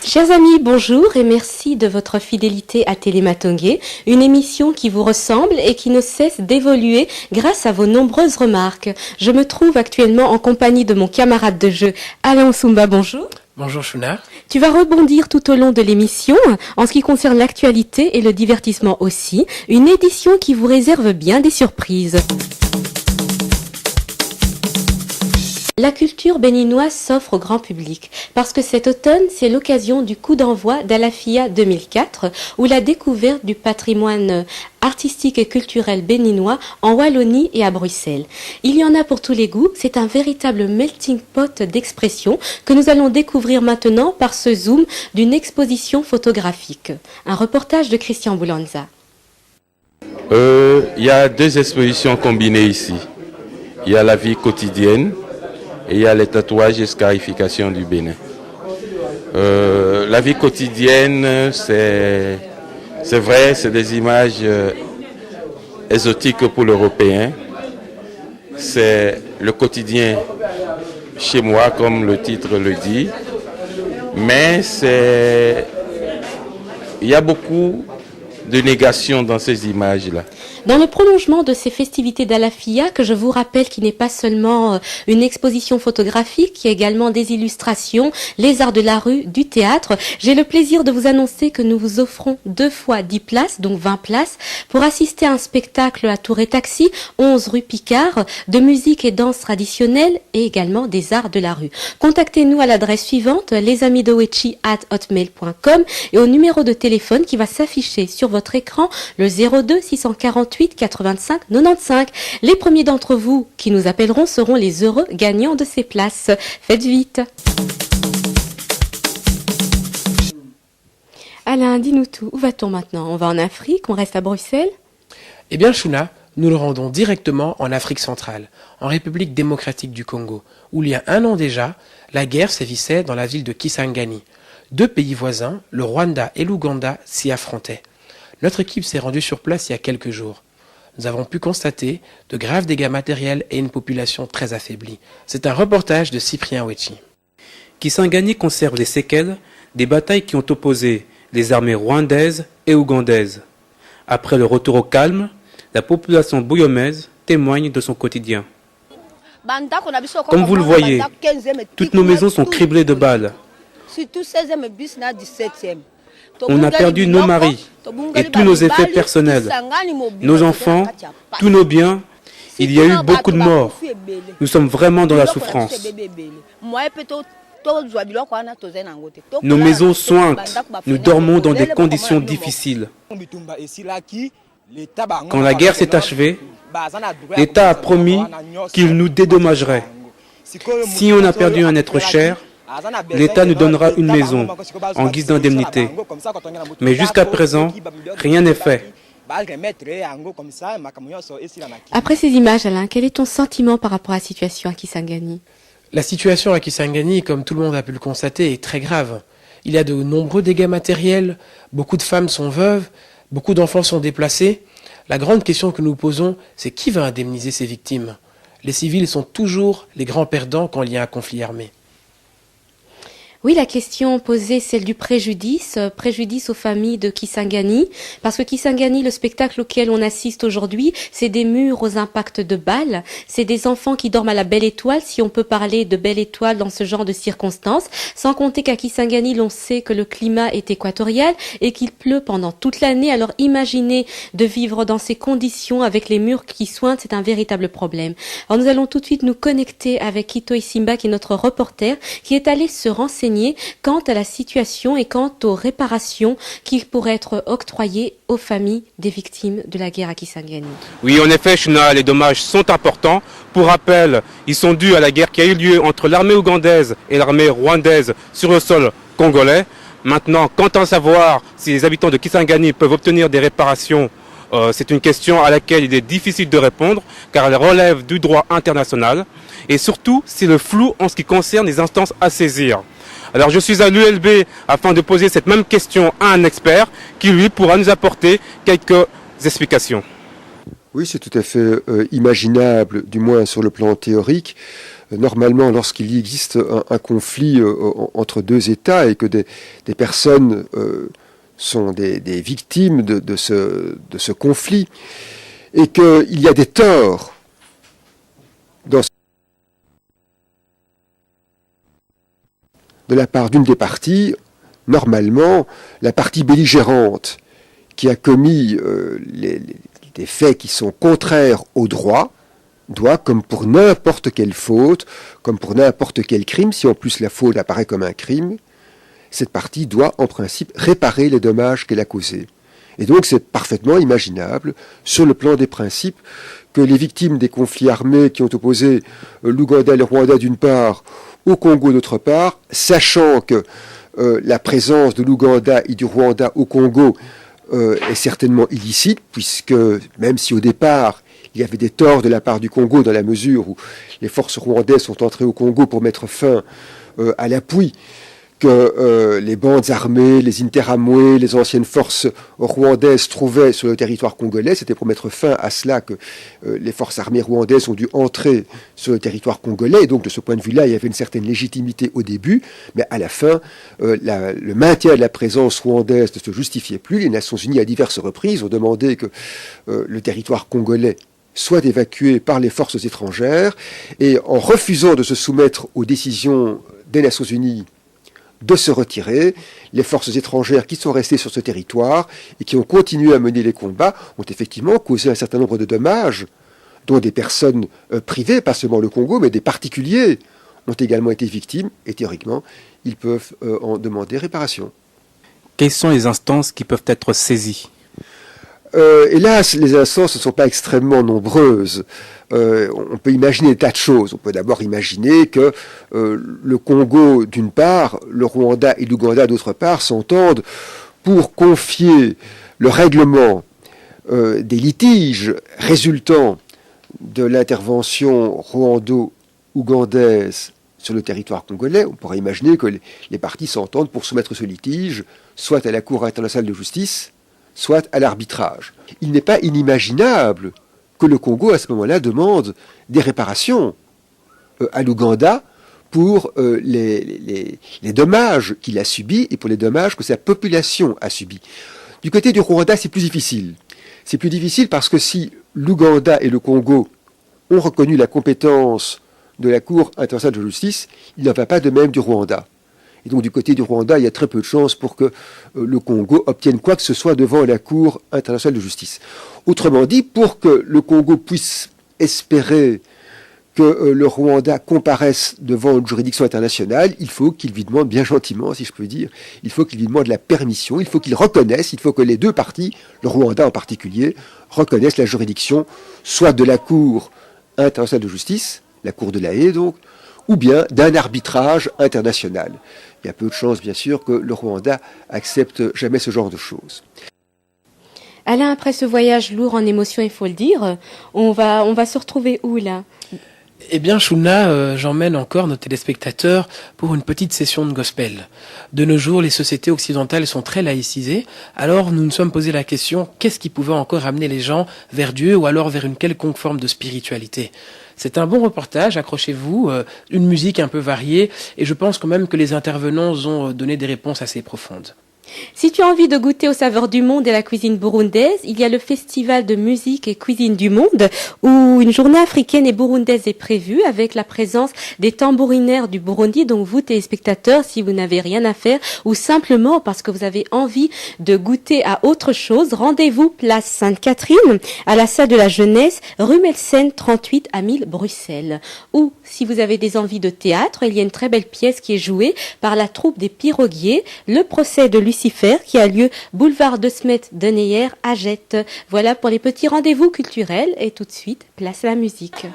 Chers amis, bonjour et merci de votre fidélité à Télématongué, une émission qui vous ressemble et qui ne cesse d'évoluer grâce à vos nombreuses remarques. Je me trouve actuellement en compagnie de mon camarade de jeu, Alain Oussoumba, bonjour. Bonjour Chouna. Tu vas rebondir tout au long de l'émission en ce qui concerne l'actualité et le divertissement aussi, une édition qui vous réserve bien des surprises. La culture béninoise s'offre au grand public parce que cet automne, c'est l'occasion du coup d'envoi d'Alafia 2004 ou la découverte du patrimoine artistique et culturel béninois en Wallonie et à Bruxelles. Il y en a pour tous les goûts, c'est un véritable melting pot d'expression que nous allons découvrir maintenant par ce zoom d'une exposition photographique. Un reportage de Christian Boulanza. Il y a deux expositions combinées ici. Il y a la vie quotidienne et il y a les tatouages et scarifications du Bénin. La vie quotidienne, c'est vrai, c'est des images exotiques pour l'Européen. C'est le quotidien chez moi, comme le titre le dit. Mais il y a beaucoup de négation dans ces images-là. Dans le prolongement de ces festivités d'Alafia, que je vous rappelle qui n'est pas seulement une exposition photographique, qui est également des illustrations, les arts de la rue, du théâtre, j'ai le plaisir de vous annoncer que nous vous offrons 2 fois 10 places, donc 20 places, pour assister à un spectacle à Tour et Taxi, 11 rue Picard, de musique et danse traditionnelle et également des arts de la rue. Contactez-nous à l'adresse suivante, lesamisdowechi@hotmail.com et au numéro de téléphone qui va s'afficher sur votre écran, le 02 648 85 95. Les premiers d'entre vous qui nous appelleront seront les heureux gagnants de ces places. Faites vite. Alain, dis-nous tout. Où va-t-on maintenant? On va en Afrique? On reste à Bruxelles? Eh bien Chouna, nous le rendons directement en Afrique centrale, en République démocratique du Congo, où il y a 1 an déjà, la guerre sévissait dans la ville de Kisangani. 2 pays voisins, le Rwanda et l'Ouganda, s'y affrontaient. Notre équipe s'est rendue sur place il y a quelques jours. Nous avons pu constater de graves dégâts matériels et une population très affaiblie. C'est un reportage de Cyprien Wechi. Kisangani conserve les séquelles des batailles qui ont opposé les armées rwandaises et ougandaises. Après le retour au calme, la population bouyomaise témoigne de son quotidien. Comme vous le voyez, toutes nos maisons sont criblées de balles. On a perdu nos maris et tous nos effets personnels, nos enfants, tous nos biens. Il y a eu beaucoup de morts. Nous sommes vraiment dans la souffrance. Nos maisons sointent. Nous dormons dans des conditions difficiles. Quand la guerre s'est achevée, l'État a promis qu'il nous dédommagerait. Si on a perdu un être cher, l'État nous donnera une maison en guise d'indemnité. Mais jusqu'à présent, rien n'est fait. Après ces images, Alain, quel est ton sentiment par rapport à la situation à Kisangani? La situation à Kisangani, comme tout le monde a pu le constater, est très grave. Il y a de nombreux dégâts matériels, beaucoup de femmes sont veuves, beaucoup d'enfants sont déplacés. La grande question que nous posons, c'est qui va indemniser ces victimes? Les civils sont toujours les grands perdants quand il y a un conflit armé. Oui, la question posée, celle du préjudice aux familles de Kisangani, parce que Kisangani, le spectacle auquel on assiste aujourd'hui, c'est des murs aux impacts de balles, c'est des enfants qui dorment à la belle étoile, si on peut parler de belle étoile dans ce genre de circonstances, sans compter qu'à Kisangani, l'on sait que le climat est équatorial et qu'il pleut pendant toute l'année, alors imaginez de vivre dans ces conditions avec les murs qui sointent, c'est un véritable problème. Alors nous allons tout de suite nous connecter avec Kito Isimba, qui est notre reporter, qui est allé se renseigner quant à la situation et quant aux réparations qui pourraient être octroyées aux familles des victimes de la guerre à Kisangani. Oui, en effet, Chouna, les dommages sont importants. Pour rappel, ils sont dus à la guerre qui a eu lieu entre l'armée ougandaise et l'armée rwandaise sur le sol congolais. Maintenant, quant à savoir si les habitants de Kisangani peuvent obtenir des réparations, c'est une question à laquelle il est difficile de répondre car elle relève du droit international et surtout c'est le flou en ce qui concerne les instances à saisir. Alors je suis à l'ULB afin de poser cette même question à un expert qui lui pourra nous apporter quelques explications. Oui, c'est tout à fait imaginable, du moins sur le plan théorique. Normalement, lorsqu'il y existe un conflit entre deux États et que des personnes sont des victimes de ce conflit, et qu'il y a des torts de la part d'une des parties, normalement, la partie belligérante qui a commis des faits qui sont contraires au droit, doit, comme pour n'importe quelle faute, comme pour n'importe quel crime, si en plus la faute apparaît comme un crime, cette partie doit en principe réparer les dommages qu'elle a causés. Et donc c'est parfaitement imaginable, sur le plan des principes, que les victimes des conflits armés qui ont opposé l'Ouganda et le Rwanda d'une part, au Congo d'autre part, sachant que la présence de l'Ouganda et du Rwanda au Congo est certainement illicite, puisque même si au départ il y avait des torts de la part du Congo dans la mesure où les forces rwandaises sont entrées au Congo pour mettre fin à l'appui que les bandes armées, les Interamwe, les anciennes forces rwandaises trouvaient sur le territoire congolais. C'était pour mettre fin à cela que les forces armées rwandaises ont dû entrer sur le territoire congolais. Et donc, de ce point de vue-là, il y avait une certaine légitimité au début. Mais à la fin, le maintien de la présence rwandaise ne se justifiait plus. Les Nations Unies, à diverses reprises, ont demandé que le territoire congolais soit évacué par les forces étrangères. Et en refusant de se soumettre aux décisions des Nations Unies de se retirer, les forces étrangères qui sont restées sur ce territoire et qui ont continué à mener les combats ont effectivement causé un certain nombre de dommages, dont des personnes privées, pas seulement le Congo, mais des particuliers ont également été victimes, et théoriquement, ils peuvent en demander réparation. Quelles sont les instances qui peuvent être saisies ? Hélas, les instances ne sont pas extrêmement nombreuses. On peut imaginer des tas de choses. On peut d'abord imaginer que le Congo d'une part, le Rwanda et l'Ouganda d'autre part s'entendent pour confier le règlement des litiges résultant de l'intervention rwando-ougandaise sur le territoire congolais. On pourrait imaginer que les parties s'entendent pour soumettre ce litige soit à la Cour internationale de justice, soit à l'arbitrage. Il n'est pas inimaginable que le Congo, à ce moment-là, demande des réparations à l'Ouganda pour les dommages qu'il a subis et pour les dommages que sa population a subis. Du côté du Rwanda, c'est plus difficile. C'est plus difficile parce que si l'Ouganda et le Congo ont reconnu la compétence de la Cour internationale de justice, il n'en va pas de même du Rwanda. Et donc du côté du Rwanda, il y a très peu de chances pour que le Congo obtienne quoi que ce soit devant la Cour internationale de justice. Autrement dit, pour que le Congo puisse espérer que le Rwanda comparaisse devant une juridiction internationale, il faut qu'il lui demande, bien gentiment, si je peux dire, il faut qu'il lui demande la permission, il faut qu'il reconnaisse, il faut que les deux parties, le Rwanda en particulier, reconnaissent la juridiction, soit de la Cour internationale de justice, la Cour de la Haye donc, ou bien d'un arbitrage international. Il y a peu de chances, bien sûr, que le Rwanda accepte jamais ce genre de choses. Alain, après ce voyage lourd en émotions, il faut le dire, on va se retrouver où là ? Eh bien, Shuna, j'emmène encore nos téléspectateurs pour une petite session de gospel. De nos jours, les sociétés occidentales sont très laïcisées, alors nous nous sommes posé la question, qu'est-ce qui pouvait encore amener les gens vers Dieu ou alors vers une quelconque forme de spiritualité ? C'est un bon reportage, accrochez-vous, une musique un peu variée, et je pense quand même que les intervenants ont donné des réponses assez profondes. Si tu as envie de goûter aux saveurs du monde et la cuisine burundaise, il y a le festival de musique et cuisine du monde où une journée africaine et burundaise est prévue avec la présence des tambourinaires du Burundi. Donc vous, téléspectateurs, si vous n'avez rien à faire ou simplement parce que vous avez envie de goûter à autre chose, rendez-vous place Sainte-Catherine à la salle de la jeunesse, rue Melsen 38 à 1000 Bruxelles. Ou si vous avez des envies de théâtre, il y a une très belle pièce qui est jouée par la troupe des Piroguiers, le procès de Lucifer, qui a lieu boulevard de Smet de Neyer à Jette. Voilà pour les petits rendez-vous culturels et tout de suite, place à la musique.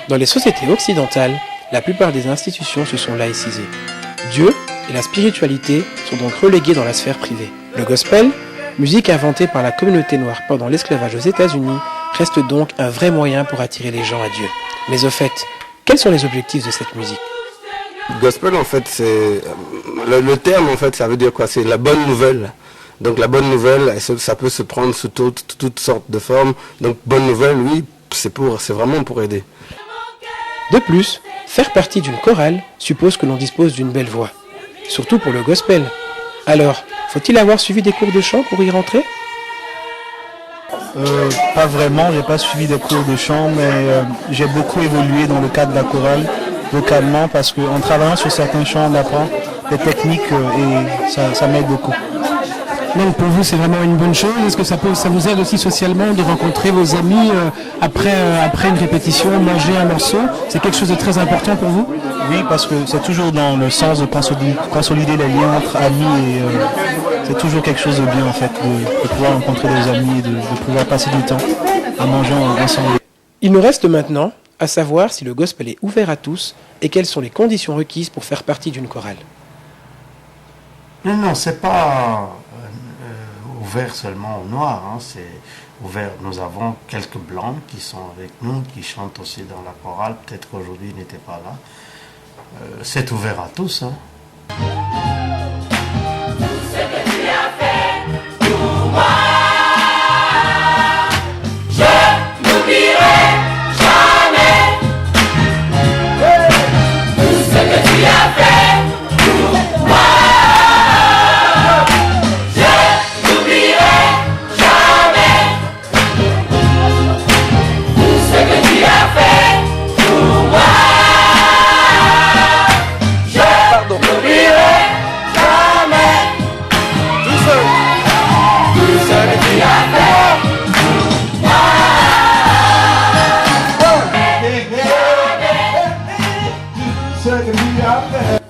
Dans les sociétés occidentales, la plupart des institutions se sont laïcisées. Dieu et la spiritualité sont donc relégués dans la sphère privée. Le gospel, musique inventée par la communauté noire pendant l'esclavage aux États-Unis, reste donc un vrai moyen pour attirer les gens à Dieu. Mais au fait, quels sont les objectifs de cette musique ? Gospel, en fait, c'est le terme, en fait, ça veut dire quoi? C'est la bonne nouvelle. Donc la bonne nouvelle, ça peut se prendre sous toutes sortes de formes. Donc bonne nouvelle, oui, c'est vraiment pour aider. De plus, faire partie d'une chorale suppose que l'on dispose d'une belle voix, surtout pour le gospel. Alors, faut-il avoir suivi des cours de chant pour y rentrer ? Pas vraiment, j'ai pas suivi des cours de chant, mais j'ai beaucoup évolué dans le cadre de la chorale, localement, parce qu'en travaillant sur certains chants, on apprend des techniques et ça m'aide beaucoup. Donc pour vous, c'est vraiment une bonne chose. Est-ce que ça vous aide aussi socialement de rencontrer vos amis après une répétition, manger un morceau? C'est quelque chose de très important pour vous? Oui, parce que c'est toujours dans le sens de consolider les liens entre amis et c'est toujours quelque chose de bien en fait, de pouvoir rencontrer des amis et de pouvoir passer du temps en mangeant ensemble. Il nous reste maintenant à savoir si le gospel est ouvert à tous et quelles sont les conditions requises pour faire partie d'une chorale. Non, c'est pas ouvert seulement aux Noirs, hein, c'est ouvert. Nous avons quelques Blancs qui sont avec nous, qui chantent aussi dans la chorale. Peut-être qu'aujourd'hui ils n'étaient pas là. C'est ouvert à tous. Hein. Second, we out there.